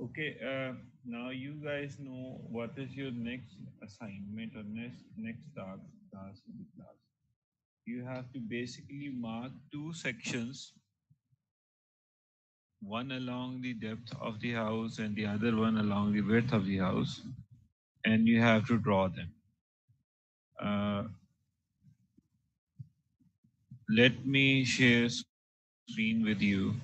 Okay, now you guys know what is your next assignment or next task in the class. You have to basically mark two sections, one along the depth of the house and the other one along the width of the house, and you have to draw them. Uh, Let me share screen with you.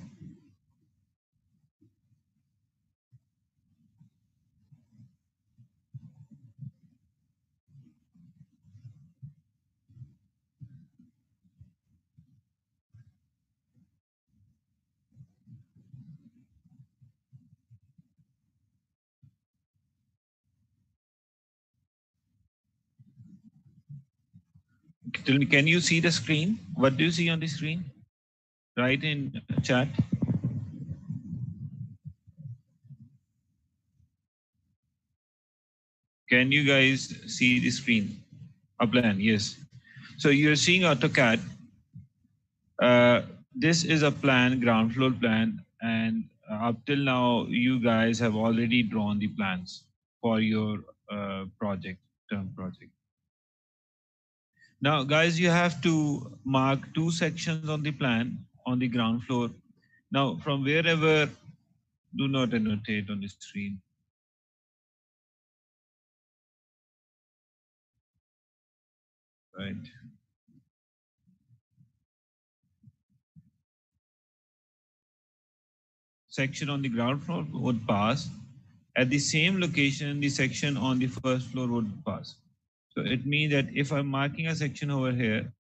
Tell me, can you see the screen? What do you see on the screen? Write in chat. Can you guys see the screen? A plan, yes. So you're seeing AutoCAD. Uh, this is a plan, ground floor plan, and up till now, you guys have already drawn the plans for your term project. Now, guys, you have to mark two sections on the plan on the ground floor. Now, from wherever, do not annotate on the screen. Right. Section on the ground floor would pass. At the same location, the section on the first floor would pass. So it means that if I'm marking a section over here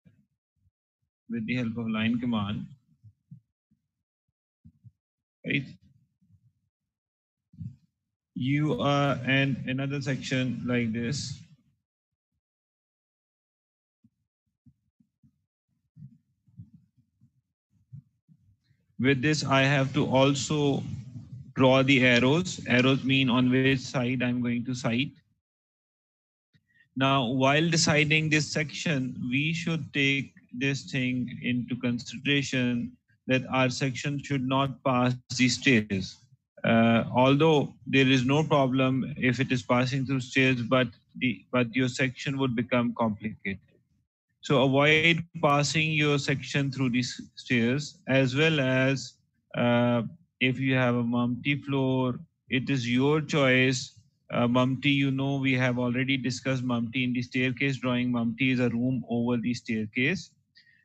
with the help of line command, right? You are and another section like this. With this, I have to also draw the arrows. Arrows mean on which side I'm going to sight. Now, while deciding this section, we should take this thing into consideration that our section should not pass the stairs. Although there is no problem if it is passing through stairs, but your section would become complicated. So avoid passing your section through these stairs, as well as if you have a Mumty floor, it is your choice. Mumty, you know, we have already discussed Mumty in the staircase drawing. Mumty is a room over the staircase.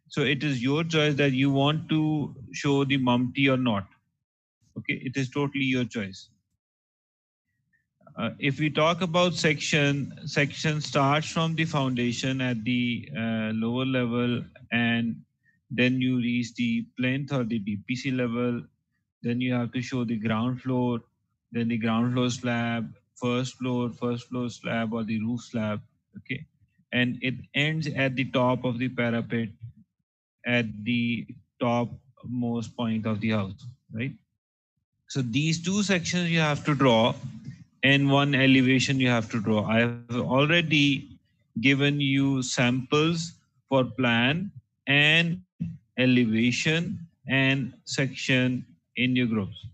So it is your choice that you want to show the Mumty or not. Okay, it is totally your choice. If we talk about section starts from the foundation at the lower level, and then you reach the plinth or the BPC level. Then you have to show the ground floor, then the ground floor slab, first floor slab or the roof slab. Okay, and it ends at the top of the parapet at the topmost point of the house, right? So these two sections you have to draw, and one elevation you have to draw. I have already given you samples for plan and elevation and section in your groups.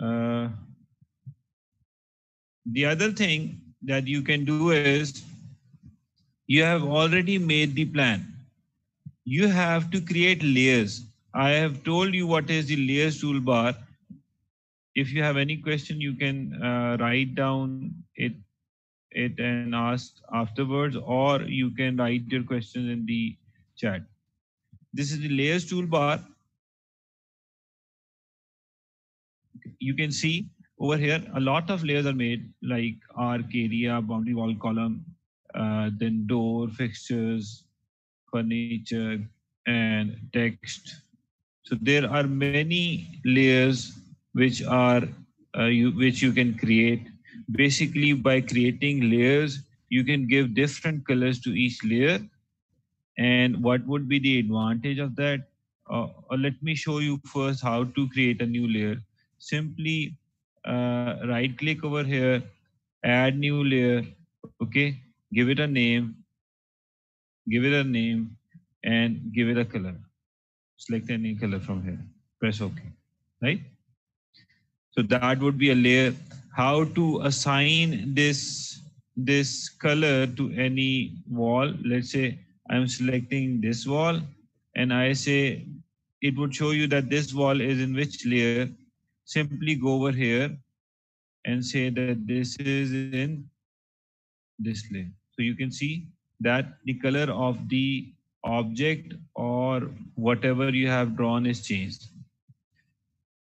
Uh, the other thing that you can do is you have already made the plan. You have to create layers. I have told you what is the layers toolbar. If you have any question, you can write down it and ask afterwards, or you can write your questions in the chat. This is the layers toolbar. You can see over here a lot of layers are made, like arc, area, boundary wall, column, then door, fixtures, furniture, and text. So there are many layers which you can create. Basically, by creating layers, you can give different colors to each layer. And what would be the advantage of that? Let me show you first how to create a new layer. Simply right click over here, add new layer. Okay, give it a name, give it a name, and give it a color. Select any color from here. Press OK. Right? So that would be a layer. How to assign this color to any wall? Let's say I'm selecting this wall, and I say it would show you that this wall is in which layer. Simply go over here and say that this is in this layer. So you can see that the color of the object or whatever you have drawn is changed.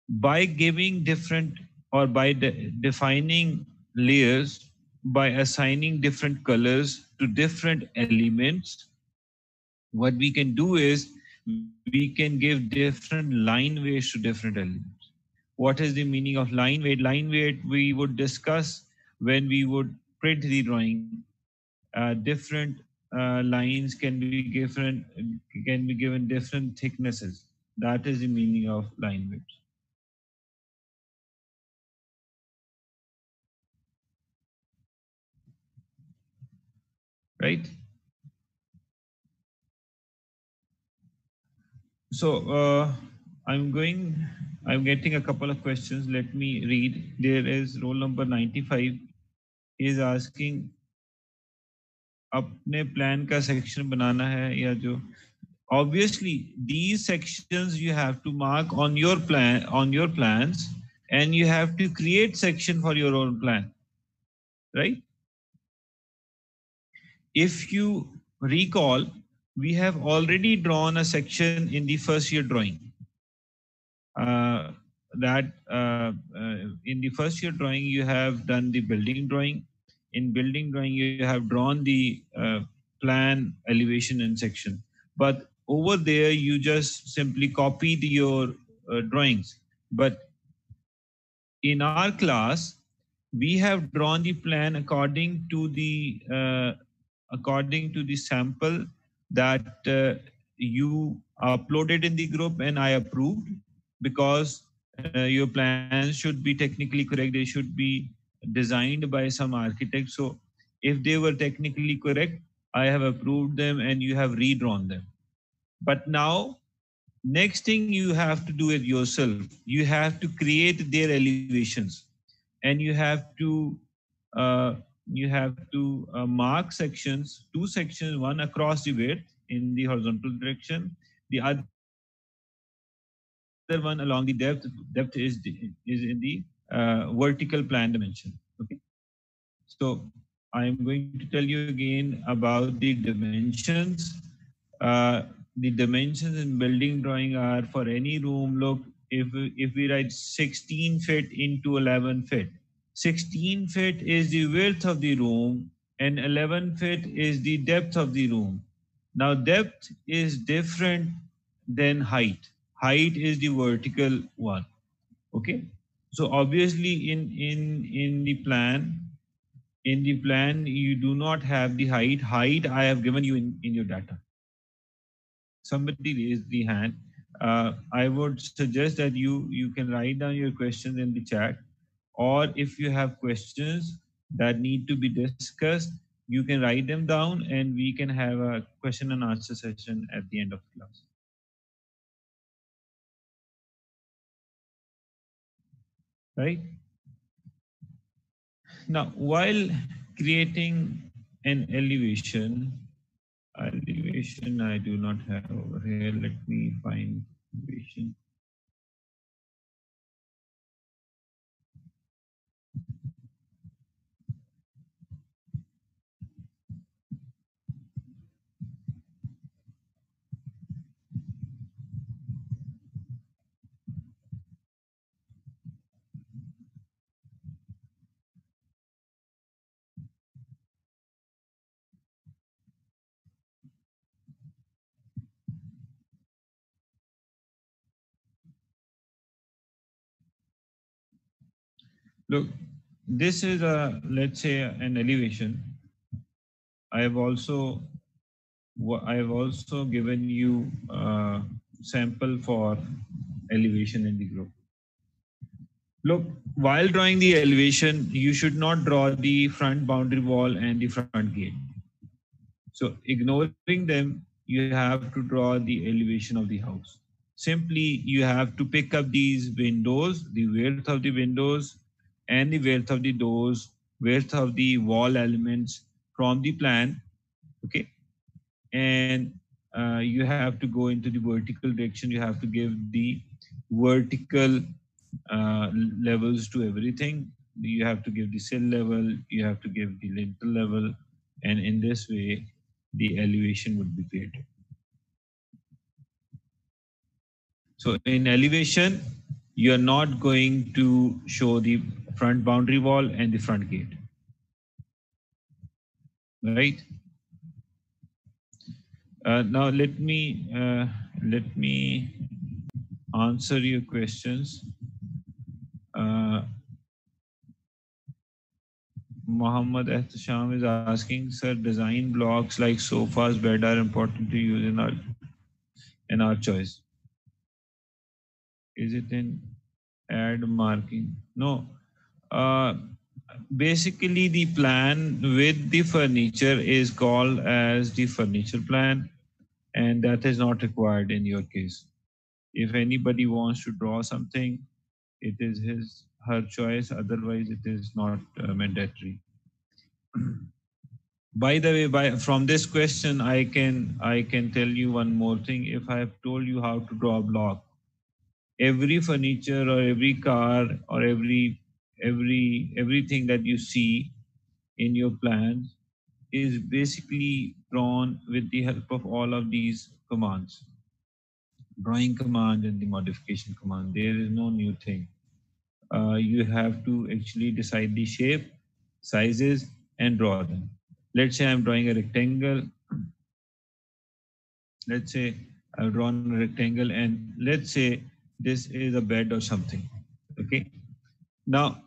By giving different or by defining layers, by assigning different colors to different elements, what we can do is we can give different line weights to different elements. What is the meaning of line weight? Line weight we would discuss when we would print the drawing. Different lines can be given different thicknesses. That is the meaning of line weights. Right? So I'm getting a couple of questions. Let me read. There is roll number 95. He is asking, अपने plan का section बनाना है या जो obviously these sections you have to mark on your plans, and you have to create section for your own plan, right? If you recall, we have already drawn a section in the first year drawing. In the first year drawing, you have done the building drawing. In building drawing, you have drawn the plan, elevation, and section. But over there, you just simply copied your drawings. But in our class, we have drawn the plan according to the sample that you uploaded in the group and I approved, because your plans should be technically correct. They should be designed by some architect. So if they were technically correct, I have approved them and you have redrawn them. But now, next thing you have to do it yourself. You have to create their elevations, and uh, you have to mark sections, two sections, one across the width in the horizontal direction, the other one along the depth. Depth is in the vertical plan dimension. Okay, so I'm going to tell you again about the dimensions. The dimensions in building drawing are for any room. Look, if we write 16 feet into 11 feet, 16 feet is the width of the room and 11 feet is the depth of the room. Now depth is different than height. Height is the vertical one. Okay. So obviously in the plan you do not have the height I have given you in your data. Somebody raised the hand. I would suggest that you can write down your questions in the chat, or if you have questions that need to be discussed, you can write them down and we can have a question and answer session at the end of the class. Right? Now, while creating an elevation I do not have over here. Let me find elevation. Look, this is let's say an elevation. I have also given you a sample for elevation in the group. Look, while drawing the elevation, you should not draw the front boundary wall and the front gate. So ignoring them, you have to draw the elevation of the house. simply you have to pick up these windows, the width of the windows and the width of the doors, width of the wall elements from the plan, okay? And you have to go into the vertical direction. You have to give the vertical levels to everything. You have to give the sill level, you have to give the lintel level, and in this way, the elevation would be created. So in elevation, you are not going to show the front boundary wall and the front gate, right? Now let me answer your questions. Muhammad Ehtisham is asking, sir, design blocks like sofas, bed are important to use in our choice. Is it in add marking? No. Basically, the plan with the furniture is called as the furniture plan, and that is not required in your case. If anybody wants to draw something, it is her choice. Otherwise, it is not mandatory. By the way, from this question, I can tell you one more thing. If I have told you how to draw a block, every furniture or every car or everything that you see in your plans is basically drawn with the help of all of these commands, drawing command and the modification command. There is no new thing. You have to actually decide the shape, sizes, and draw them. Let's say I'm drawing a rectangle. Let's say I've drawn a rectangle, and let's say this is a bed or something. Okay. Now,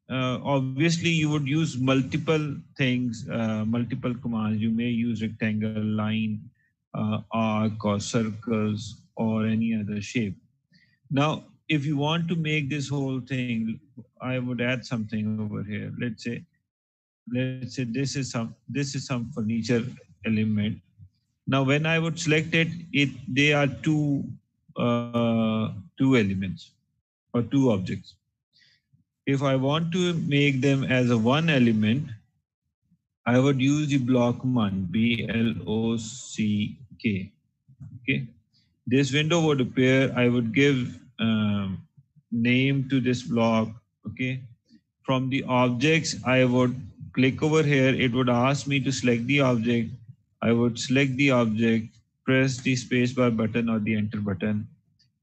obviously, you would use multiple things, multiple commands. You may use rectangle, line, arc, or circles, or any other shape. Now, if you want to make this whole thing, I would add something over here. Let's say this is some furniture element. Now, when I would select it, they are two elements or two objects. If I want to make them as a one element, I would use the block command, BLOCK. Okay. This window would appear. I would give name to this block. Okay. From the objects, I would click over here. It would ask me to select the object. I would select the object, press the spacebar button or the enter button,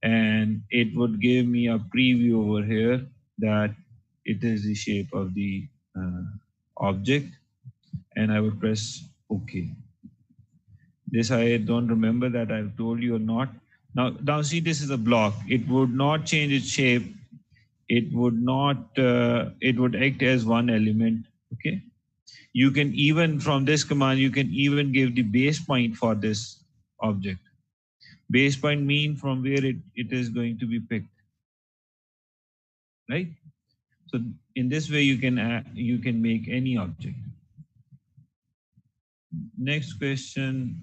and it would give me a preview over here that it is the shape of the object, and I would press OK. This I don't remember that I've told you or not. Now see, this is a block. It would not change its shape. It would not. It would act as one element. Okay. You can even from this command, you can even give the base point for this object. Base point mean from where it is going to be picked, right? So in this way, you can make any object. Next question.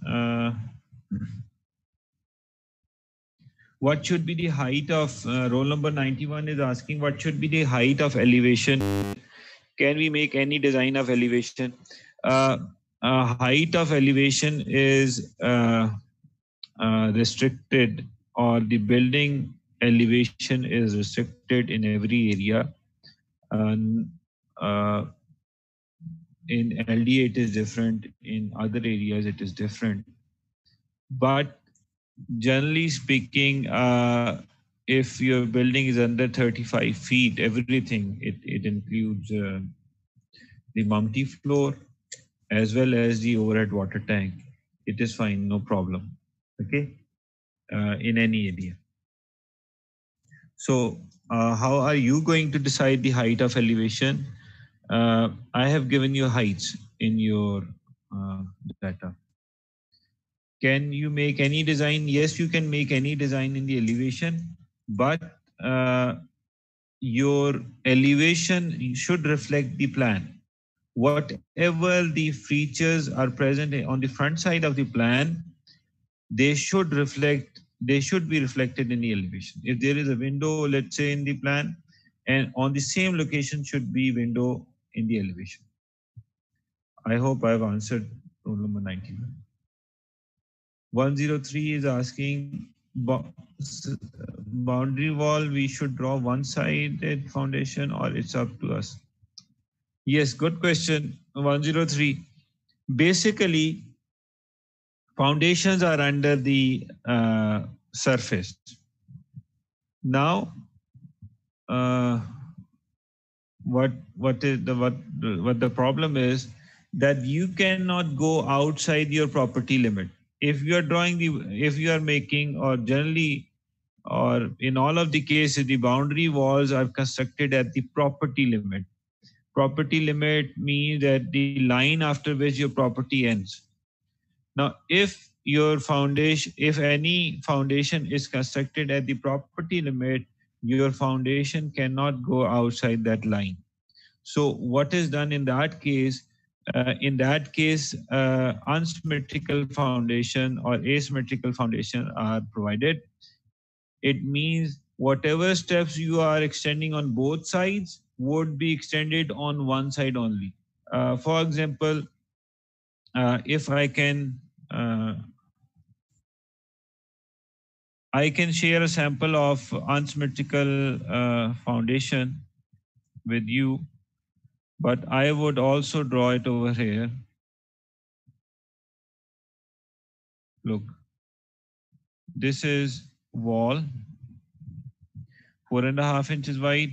What should be the height of roll number 91 is asking what should be the height of elevation? Can we make any design of elevation? Height of elevation is restricted, or the building elevation is restricted in every area. In LDA it is different, in other areas it is different. But generally speaking, if your building is under 35 feet, everything, it includes the multi-floor as well as the overhead water tank. It is fine, no problem. Okay, in any area. So how are you going to decide the height of elevation? I have given you heights in your data. Can you make any design? Yes, you can make any design in the elevation, but your elevation should reflect the plan. Whatever the features are present on the front side of the plan, they should reflect they should be reflected in the elevation. If there is a window, let's say in the plan, and on the same location should be window in the elevation. I hope I've answered rule number 91. 103 is asking boundary wall, we should draw one-sided foundation or it's up to us? Yes, good question. 103. Basically, foundations are under the surface. Now, what the problem is that you cannot go outside your property limit. If you are drawing if you are making, or generally, or in all of the cases, the boundary walls are constructed at the property limit. Property limit means that the line after which your property ends. Now, if your foundation, if any foundation is constructed at the property limit, your foundation cannot go outside that line. So what is done in that case? Unsymmetrical foundation or asymmetrical foundation are provided. It means whatever steps you are extending on both sides would be extended on one side only. For example, if I can share a sample of unsymmetrical foundation with you, but I would also draw it over here. Look, this is wall, 4.5 inches wide.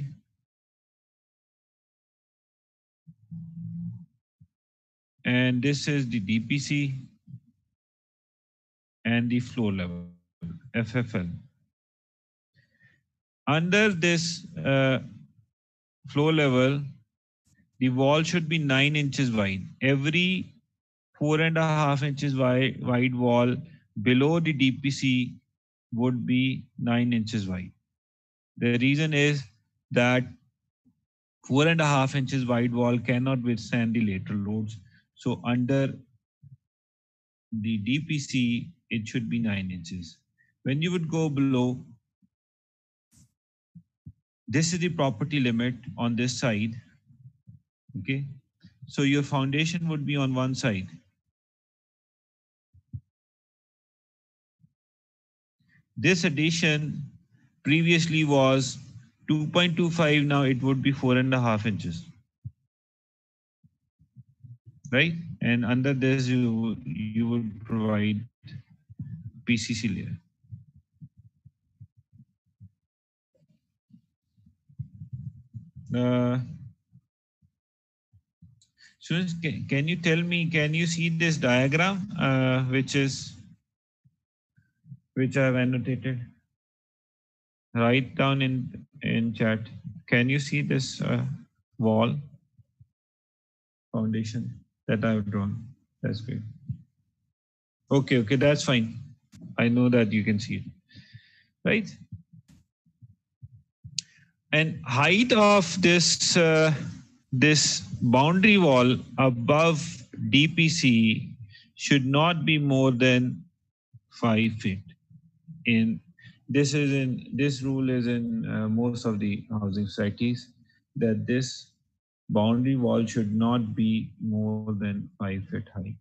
And this is the DPC and the floor level, FFL. Under this floor level, the wall should be 9 inches wide. Every 4.5 inches wide wall below the DPC would be 9 inches wide. The reason is that 4.5 inches wide wall cannot withstand the lateral loads. So under the DPC, it should be 9 inches. When you would go below, this is the property limit on this side. Okay. So your foundation would be on one side. This addition previously was 2.25, now it would be 4.5 inches. Right? And under this, you would provide PCC layer. Students, can you tell me, can you see this diagram, which I've annotated? Write down in chat. Can you see this wall foundation that I've drawn? That's great. Okay, that's fine. I know that you can see it, right? And height of this this boundary wall above DPC should not be more than 5 feet. This rule is in most of the housing societies, that this boundary wall should not be more than 5 feet high.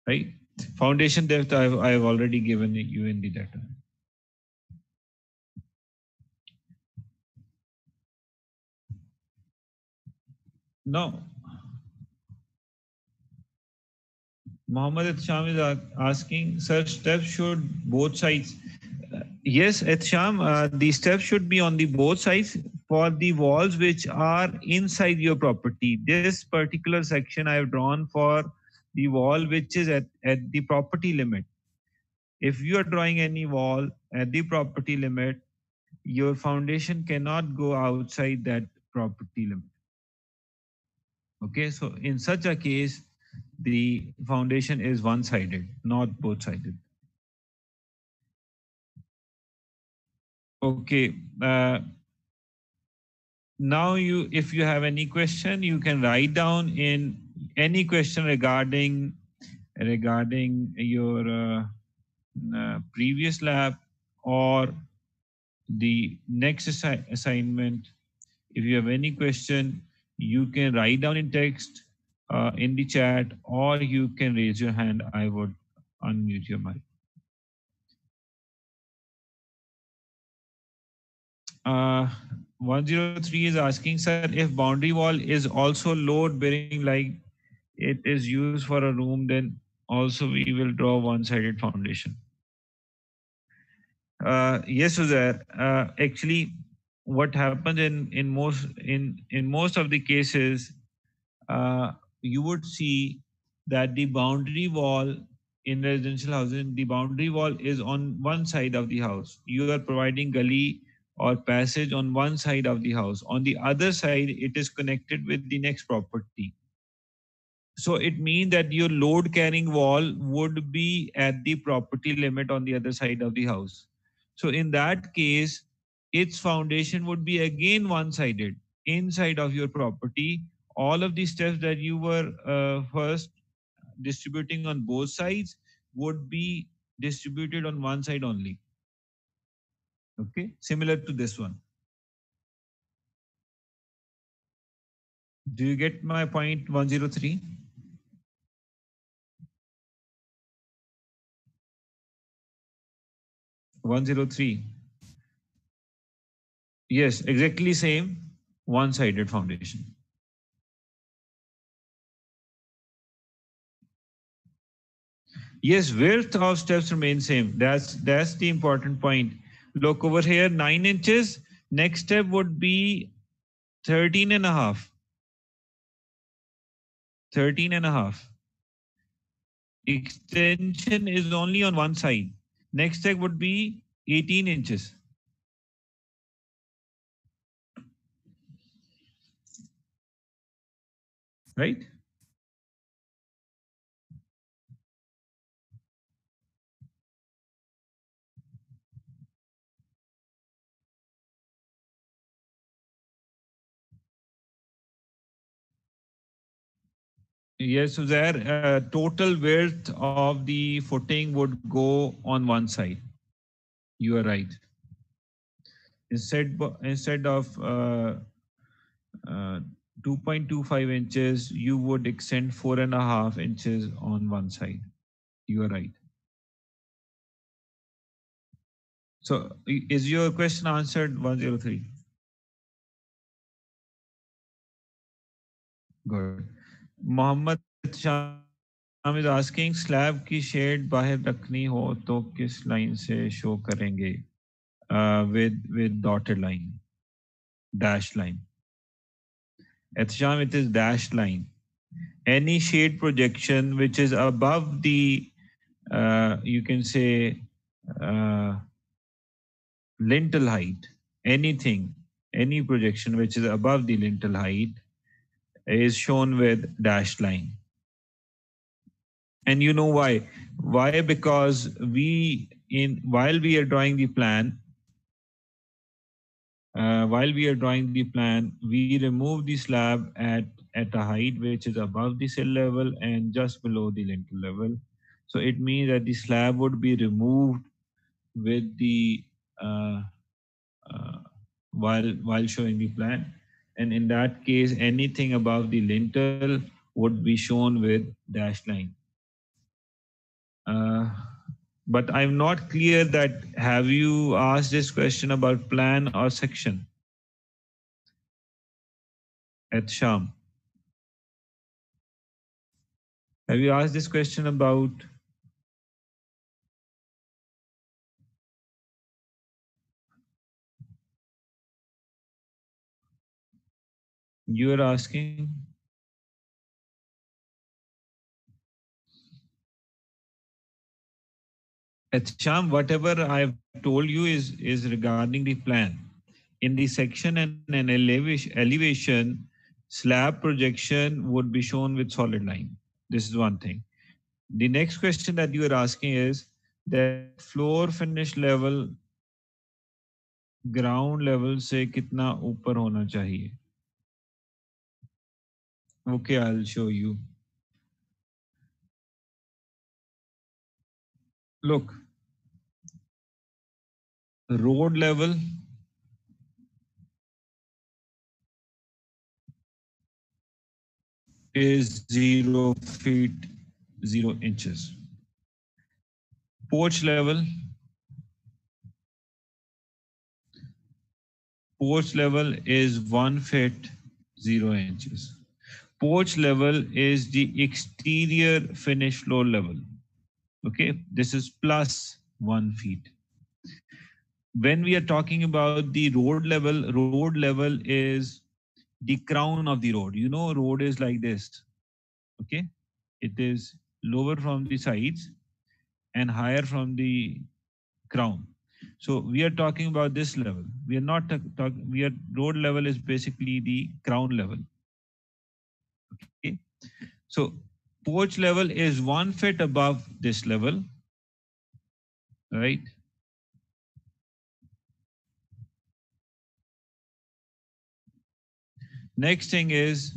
Right? Foundation depth I've already given you in the data. Now, Mohammed Etsham is asking, sir, steps should both sides? Yes, Etsham, the steps should be on the both sides for the walls which are inside your property. This particular section I have drawn for the wall which is at the property limit. If you are drawing any wall at the property limit, your foundation cannot go outside that property limit. Okay, so in such a case, the foundation is one-sided, not both-sided. Okay. Now if you have any question, you can write down in any question regarding your previous lab or the next assignment. If you have any question, you can write down in text in the chat, or you can raise your hand. I would unmute your mic. 103 is asking, sir, if boundary wall is also load bearing like it is used for a room, then also we will draw one-sided foundation. Yes, Uzair. Actually, what happens in most of the cases, you would see that the boundary wall in residential housing, the boundary wall is on one side of the house. You are providing gully or passage on one side of the house. On the other side, it is connected with the next property. So it means that your load carrying wall would be at the property limit on the other side of the house. So in that case, its foundation would be again one sided inside of your property. All of the steps that you were first distributing on both sides would be distributed on one side only. Okay, similar to this one. Do you get my point 103? 103. Yes, exactly same one sided foundation. Yes, width of steps remain same. That's the important point. Look over here, 9 inches. Next step would be 13 and a half. 13 and a half. Extension is only on one side. Next step would be 18 inches. Right? Yes, so there total width of the footing would go on one side. You are right. Instead of 2.25 inches, you would extend 4.5 inches on one side. You are right. So is your question answered 103? Good. Mohammed Sham is asking slab की shade बाहर रखनी हो तो किस line से show करेंगे with dotted line, dash line. Ehtisham, it is dash line. Any shade projection which is above the you can say uh, lintel height, anything, any projection which is above the lintel height is shown with dashed line. And you know why? Why? Because while we are drawing the plan, we remove the slab at a height which is above the sill level and just below the lintel level. So it means that the slab would be removed with the uh, uh, while showing the plan, and in that case anything above the lintel would be shown with dashed line. uh, but I'm not clear that have you asked this question about plan or section at Sham? Have you asked this question about you are asking? At Sham, whatever I've told you is regarding the plan. In the section and an elevation, slab projection would be shown with solid line. This is one thing. The next question that you are asking is that floor finish level ground level से कितना ऊपर होना चाहिए? Okay, I'll show you. Look, road level is 0 feet 0 inches. Porch level is 1 feet 0 inches. Porch level is the exterior finish floor level. Okay, this is plus 1 feet. When we are talking about the road level is the crown of the road. You know, road is like this. Okay, it is lower from the sides and higher from the crown. So we are talking about this level. We are not talking. We are road level is basically the crown level. Okay, so porch level is 1 foot above this level, right? Next thing is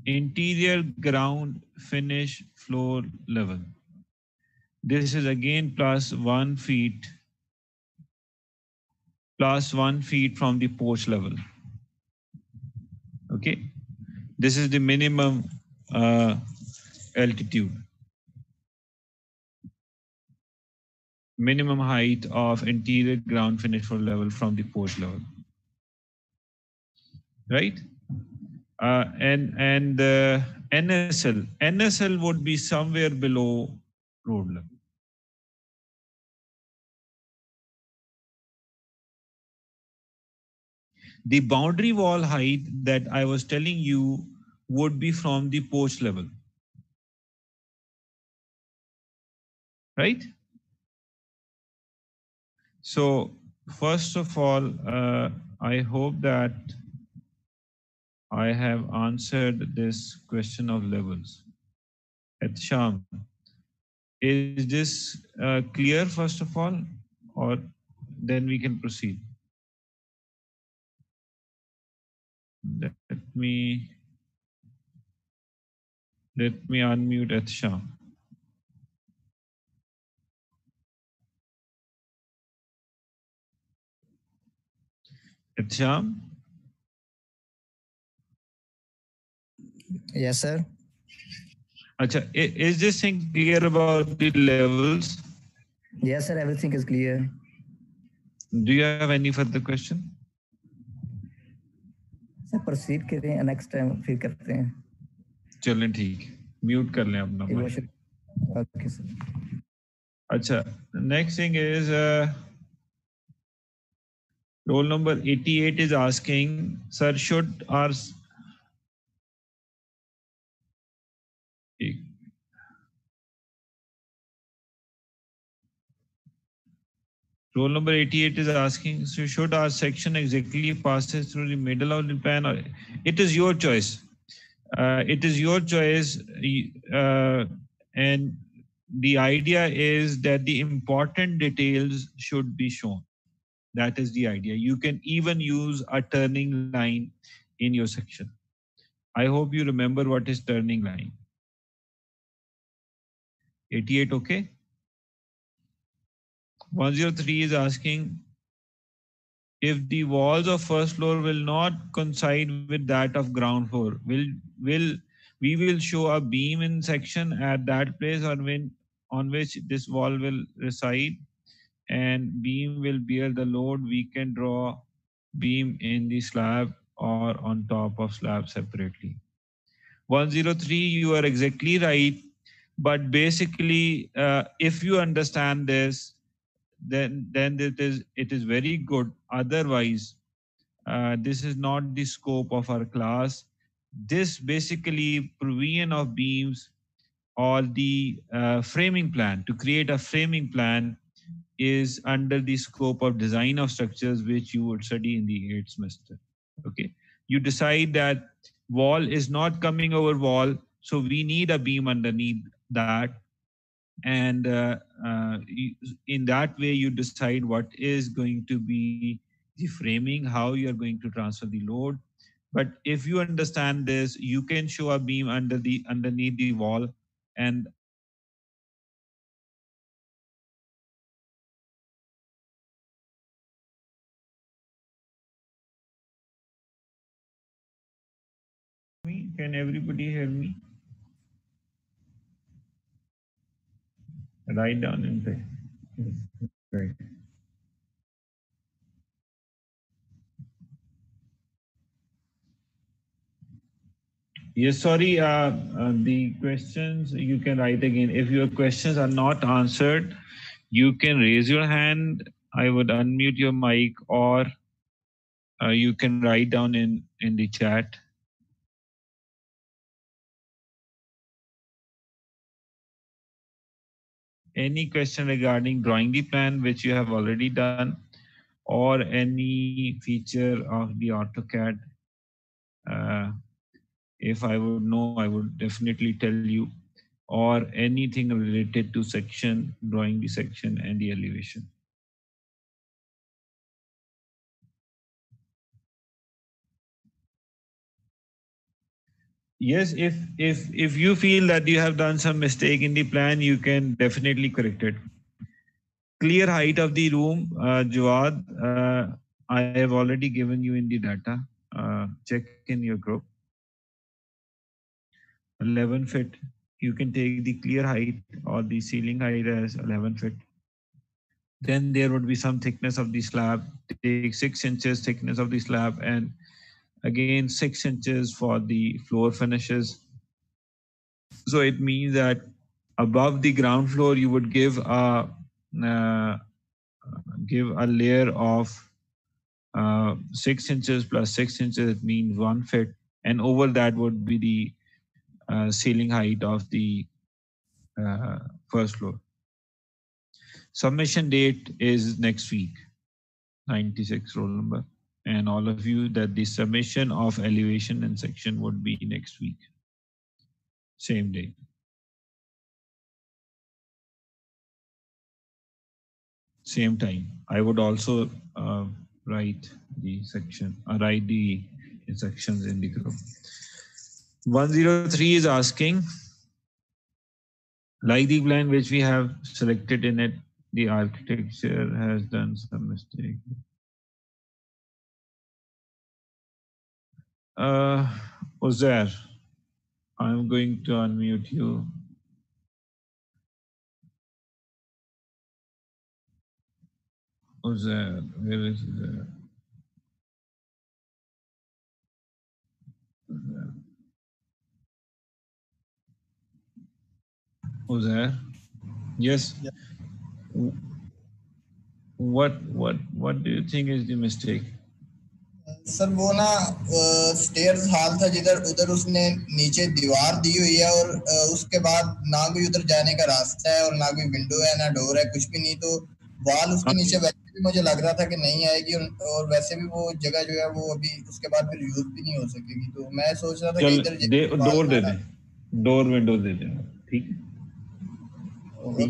interior ground finish floor level. This is again plus 1 feet from the porch level. Okay, this is the minimum altitude, minimum height of interior ground finish floor level from the porch level, right? And NSL would be somewhere below road level. The boundary wall height that I was telling you would be from the porch level, right? So first of all, I hope that I have answered this question of levels. At Sham, is this clear first of all, or then we can proceed? Let me unmute at Sham. At Sham? Yes, sir. Acha, is this thing clear about the levels? Yes, sir. Everything is clear. Do you have any further question? Sir proceed करें next time फिर करते हैं चलें ठीक mute कर लें अपना okay sir अच्छा next thing is roll number 88 is asking sir should our roll number 88 is asking so should our section exactly passes through the middle of the plan or it is your choice. It is your choice and the idea is that the important details should be shown. That is the idea. You can even use a turning line in your section. I hope you remember what is turning line. 88, okay? 103 is asking if the walls of first floor will not coincide with that of ground floor, will we will show a beam in section at that place or when on which this wall will reside and beam will bear the load. We can draw beam in the slab or on top of slab separately. 103, you are exactly right. But basically, if you understand this, then it is very good. Otherwise, this is not the scope of our class. This basically provision of beams or the framing plan to create a framing plan is under the scope of design of structures which you would study in the 8th semester. Okay, you decide that wall is not coming over wall, so we need a beam underneath that, and in that way you decide what is going to be the framing, how you are going to transfer the load. But if you understand this, you can show a beam underneath the wall, and can everybody hear me? Write down in the right. Yes, sorry. The questions you can write again. If your questions are not answered, you can raise your hand. I would unmute your mic, or you can write down in the chat. Any question regarding drawing the plan, which you have already done, or any feature of the AutoCAD. If I would know, I would definitely tell you, or anything related to section, drawing the section and the elevation. Yes, if you feel that you have done some mistake in the plan, you can definitely correct it. Clear height of the room, Jawad, I have already given you in the data. Check in your group. 11 feet. You can take the clear height or the ceiling height as 11 feet. Then there would be some thickness of the slab. Take 6 inches thickness of the slab, and again 6 inches for the floor finishes. So it means that above the ground floor, you would give a layer of 6 inches plus 6 inches. It means 1 foot, and over that would be the ceiling height of the first floor. Submission date is next week, 96 roll number, and all of you that the submission of elevation and section would be next week, same day. Same time. I would also write the sections in the group. 103 is asking, like the plan which we have selected in it, the architecture has done some mistake. Uzair, I'm going to unmute you. Uzair, where is Uzair? Uzair? Yes. Yeah. What do you think is the mistake? Sir वो ना stairs हाल था जिधर उधर उसने नीचे दीवार दी हुई है और उसके बाद ना कोई उधर जाने का रास्ता है और ना कोई विंडो है ना डोर है कुछ भी नहीं तो वॉल उसके नीचे वैसे भी मुझे लग रहा था कि नहीं आएगी और वैसे भी वो जगह जो है वो अभी उसके बाद फिर यूज भी नहीं हो सकेगी तो मैं सोच रहा था कि इधर डोर दे दें, डोर विंडो दे दें, ठीक है।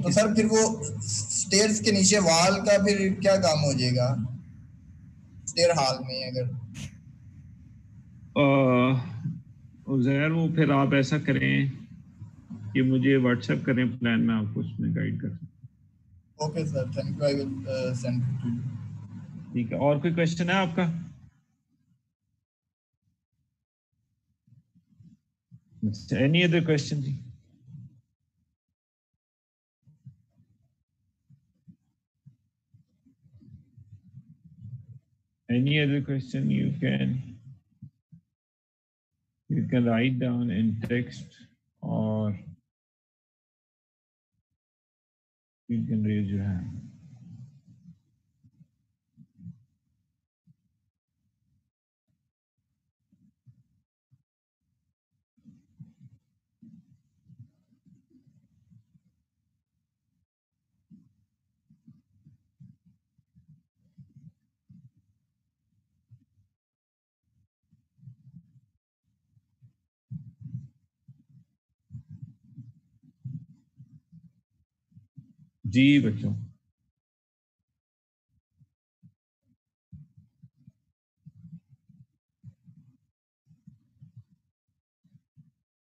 तो सर फिर वो स्टेयर्स के नीचे वॉल का फिर क्या काम हो जाएगा स्टेयर हाल में अगर उज़ैर, वो फिर आप ऐसा करें कि मुझे व्हाट्सएप करें प्लान, में आपको उसमें गाइड कर सकता। Okay sir, thank you, I will send it to you. ठीक है, और कोई क्वेश्चन है आपका? एनी अदर क्वेश्चन जी? Any other question you can write down in text, or you can raise your hand. जी बच्चों,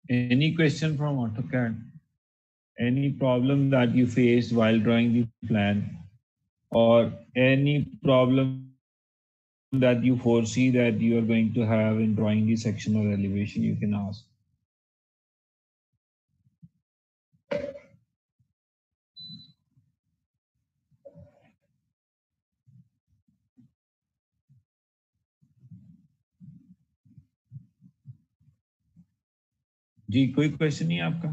Any question from AutoCAD? Any problem that you faced while drawing the plan, or any problem that you foresee that you are going to have in drawing the section or elevation, you can ask. जी कोई question नहीं है आपका?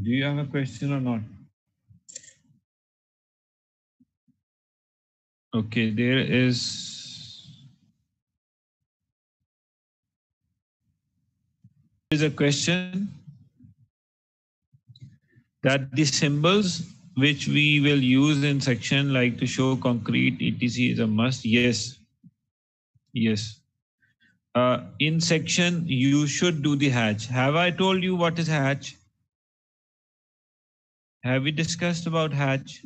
Do you have a question or not? Okay, there is a question that the symbols which we will use in section like to show concrete etc is a must. Yes. Yes. In section, you should do the hatch. Have I told you what is hatch? Have we discussed about hatch?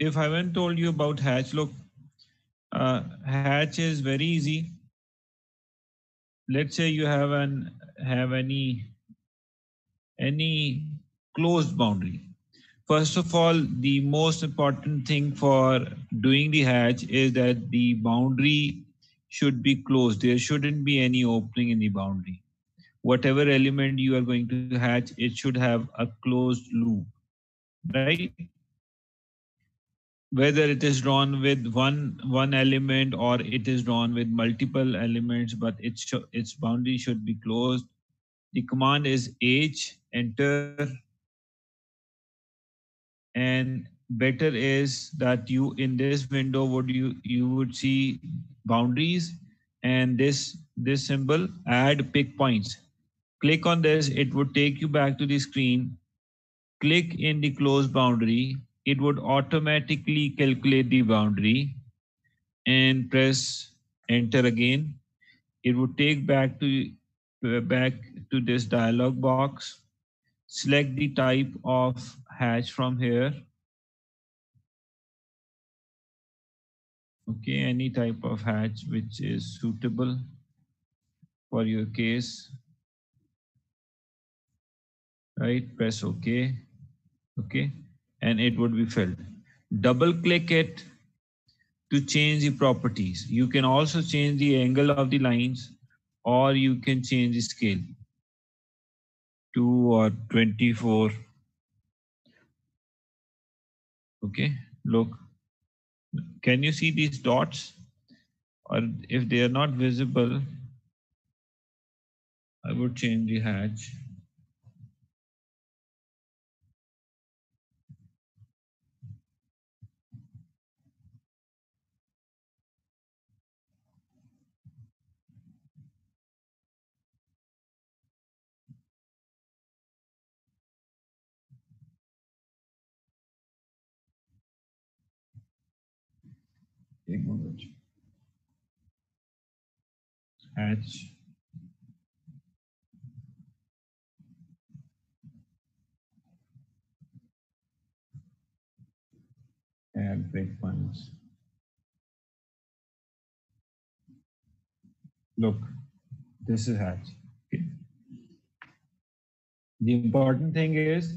If I haven't told you about hatch, look, hatch is very easy. Let's say you have any closed boundary. First of all, the most important thing for doing the hatch is that the boundary should be closed. There shouldn't be any opening in the boundary. Whatever element you are going to hatch, it should have a closed loop, right? Whether it is drawn with one element or it is drawn with multiple elements, but its boundary should be closed. The command is H, enter, and better is that you in this window you would see boundaries and this symbol add pick points. Click on this, it would take you back to the screen. Click in the closed boundary, it would automatically calculate the boundary and press enter again. It would take back to this dialog box. Select the type of hatch from here. Okay, any type of hatch which is suitable for your case. Right, press OK. Okay, and it would be filled. Double click it to change the properties. You can also change the angle of the lines, or you can change the scale 2 or 24. Okay, look, can you see these dots? Or if they are not visible, I would change the hatch. Hatch. Add breakpoints. Look, this is hatch. Okay. The important thing is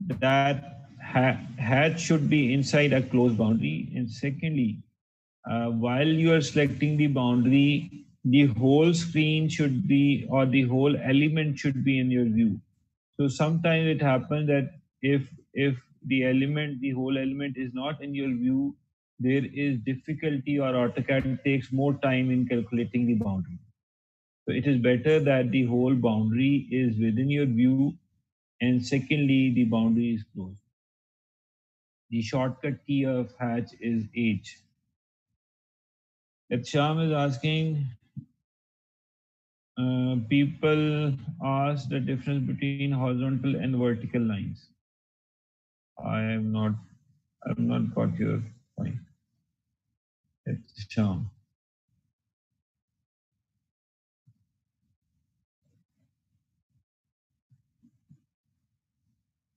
that hatch should be inside a closed boundary. And secondly, while you are selecting the boundary, the whole screen should be, or the whole element should be in your view. So sometimes it happens that if the whole element is not in your view, there is difficulty or AutoCAD takes more time in calculating the boundary. So it is better that the whole boundary is within your view, and secondly, the boundary is closed. The shortcut key of hatch is H. If Sham is asking, people ask the difference between horizontal and vertical lines. I am not I've not got your point. It's Sham.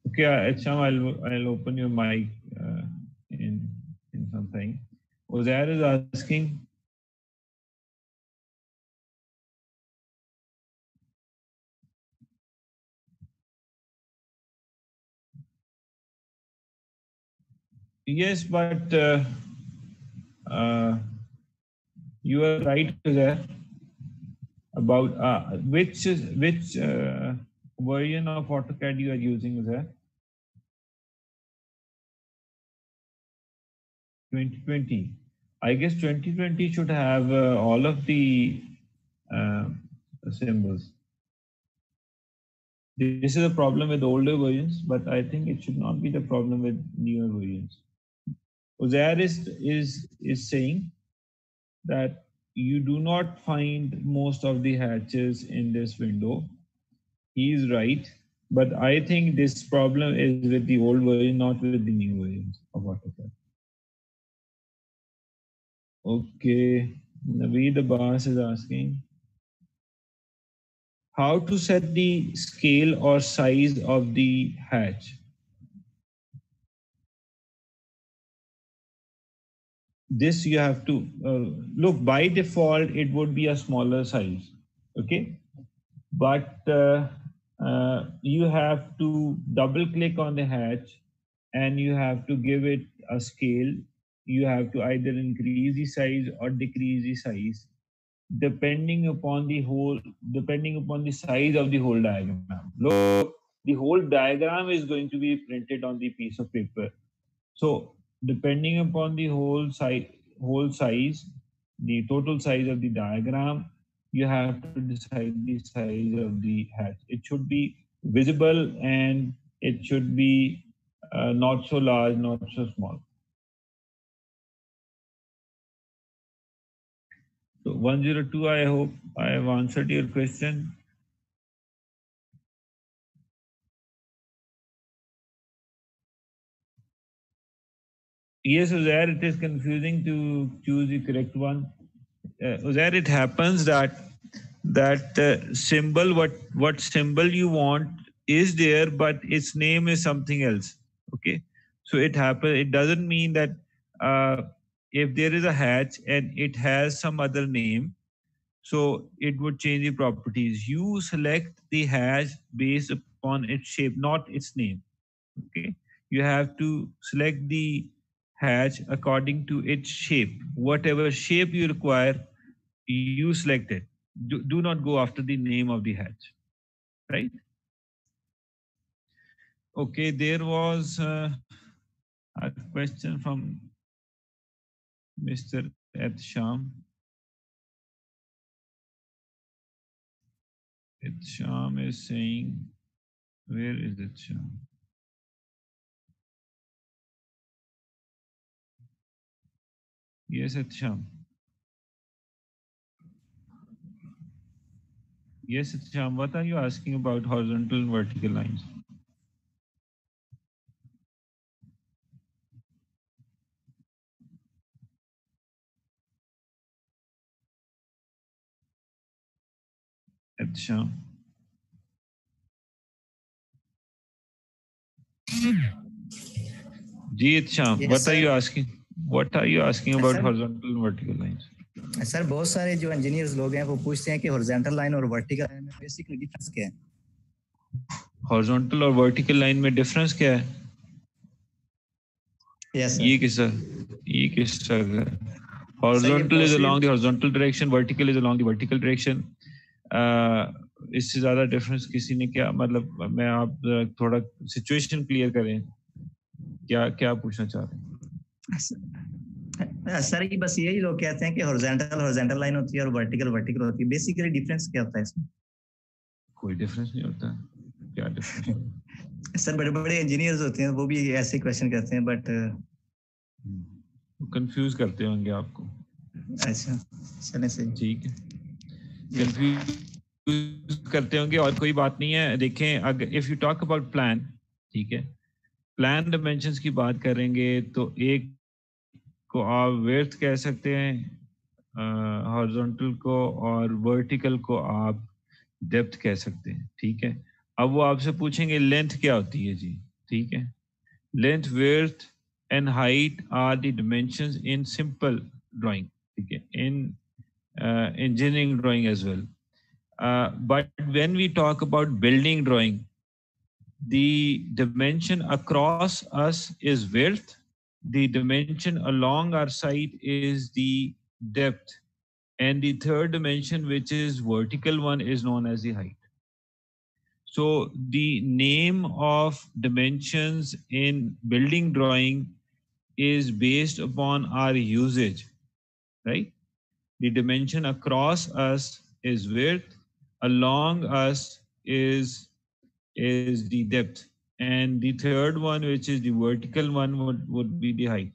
Okay, Sham, I'll open your mic in something. Uzair is asking. Yes, but you are right there about which version of AutoCAD you are using there. 2020. I guess 2020 should have all of the symbols. This is a problem with older versions, but I think it should not be the problem with newer versions. Uzair is saying that you do not find most of the hatches in this window. He is right, but I think this problem is with the old version, not with the new versions of AutoCAD. Okay, Naveed Abbas is asking how to set the scale or size of the hatch. This you have to look, by default it would be a smaller size, okay, but you have to double click on the hatch and you have to give it a scale. You have to either increase the size or decrease the size depending upon the size of the whole diagram. Look, the whole diagram is going to be printed on the piece of paper. So depending upon the whole size, the total size of the diagram, you have to decide the size of the hatch. It should be visible and it should be not so large, not so small. So 102, I hope I have answered your question. Yes, Uzair, it is confusing to choose the correct one. Uzair, it happens that symbol, what symbol you want is there, but its name is something else. Okay, so it happens. It doesn't mean that if there is a hatch and it has some other name, so it would change the properties. You select the hatch based upon its shape, not its name. Okay, you have to select the hatch according to its shape. Whatever shape you require, you select it. Do not go after the name of the hatch, right? Okay, there was a question from Mr. Edsham. Edsham is saying, where is Edsham? Yes, Edsham. Yes, Edsham, what are you asking about horizontal and vertical lines? Edsham. Ji Edsham, Yes, what are sir. you asking? What are you asking Yes, about sir. horizontal and vertical lines? Sir बहुत सारे जो engineers लोग हैं वो पूछते हैं कि horizontal line और वर्टिकल लाइन में बेसिकली डिफरेंस क्या है? हॉरिजॉन्टल और वर्टिकल लाइन में डिफरेंस क्या है? Yes, sir. ये किसका horizontal is along the horizontal direction, vertical is along the vertical direction. इससे ज्यादा डिफरेंस किसी ने क्या, मतलब मैं आप थोड़ा सिचुएशन क्लियर करें, क्या पूछना चाह रहे हैं? सर ये बस यही लोग कहते हैं कि हॉरिजॉन्टल लाइन होती है और वर्टिकल होती है. बेसिकली डिफरेंस क्या होता है इसमें? कोई डिफरेंस नहीं होता. क्या डिफरेंस? सर बड़े इंजीनियर्स होते हैं वो भी ऐसे क्वेश्चन करते हैं, बट कंफ्यूज करते होंगे आपको. अच्छा, चलें सही. ठीक है, कंफ्यूज करते होंगे और कोई बात नहीं है. देखें, अगर if you talk about plan, ठीक है, प्लान डिमेंशंस की बात करेंगे तो एक को आप विड्थ कह सकते हैं हॉरिजॉन्टल को, और वर्टिकल को आप डेप्थ कह सकते हैं, ठीक है। अब वो आपसे पूछेंगे लेंथ क्या होती है जी, ठीक है। Length, width and height are the dimensions in simple drawing, ठीक है, in engineering drawing as well. But when we talk about building drawing, the dimension across us is width, the dimension along our side is the depth, and the third dimension, which is vertical one, is known as the height. So the name of dimensions in building drawing is based upon our usage, right? The dimension across us is width, along us is the depth, and the third one, which is the vertical one, would be the height.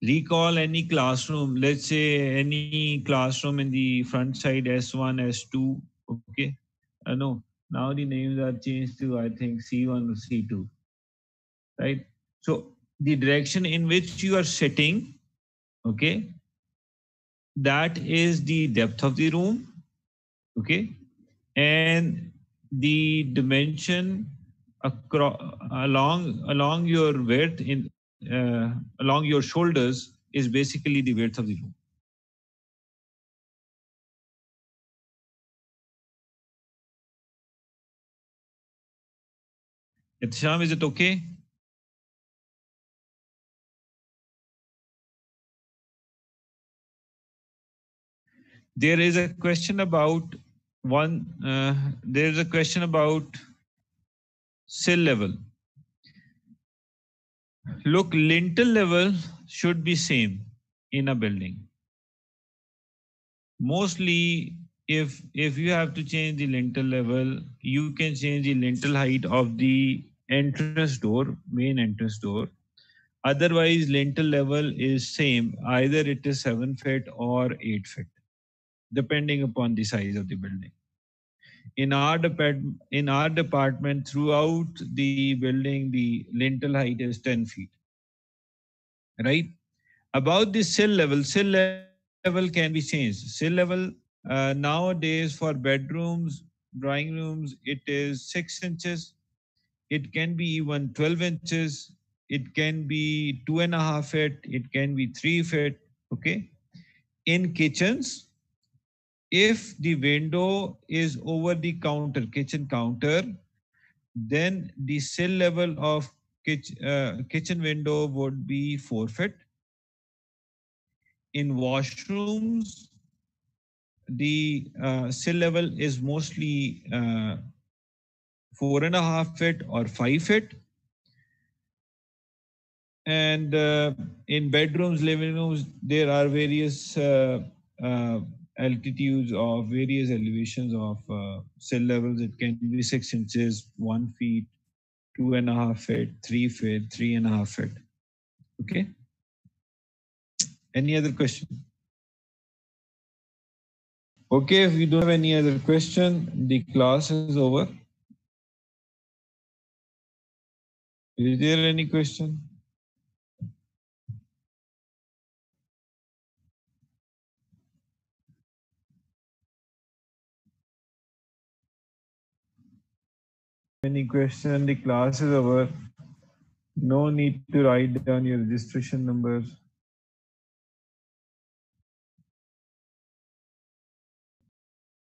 Recall any classroom, let's say any classroom in the front side S1, S2, okay? No, now the names are changed to, I think, C1 or C2, right? So the direction in which you are sitting, okay, that is the depth of the room, okay? And the dimension across along your width in along your shoulders is basically the width of the room. Ittisham, is it okay? There is a question about there is a question about sill level. Look, lintel level should be same in a building. Mostly, if you have to change the lintel level, you can change the lintel height of the entrance door, main entrance door. Otherwise, lintel level is same. Either it is 7 feet or 8 feet, depending upon the size of the building. In our department, throughout the building, the lintel height is 10 feet, right? About the sill level can be changed. Sill level nowadays for bedrooms, drawing rooms, it is 6 inches. It can be even 12 inches. It can be 2.5 feet. It can be 3 feet. Okay. In kitchens, if the window is over the counter, kitchen counter, then the sill level of kitchen window would be 4 feet. In washrooms, the sill level is mostly 4.5 feet or 5 feet. And in bedrooms, living rooms, there are various altitudes of various elevations of sill levels. It can be 6 inches, 1 feet, 2.5 feet, 3 feet, 3.5 feet. Okay. Any other question? Okay, if we don't have any other question, the class is over. Is there any question? Any question? The class is over. No need to write down your registration numbers.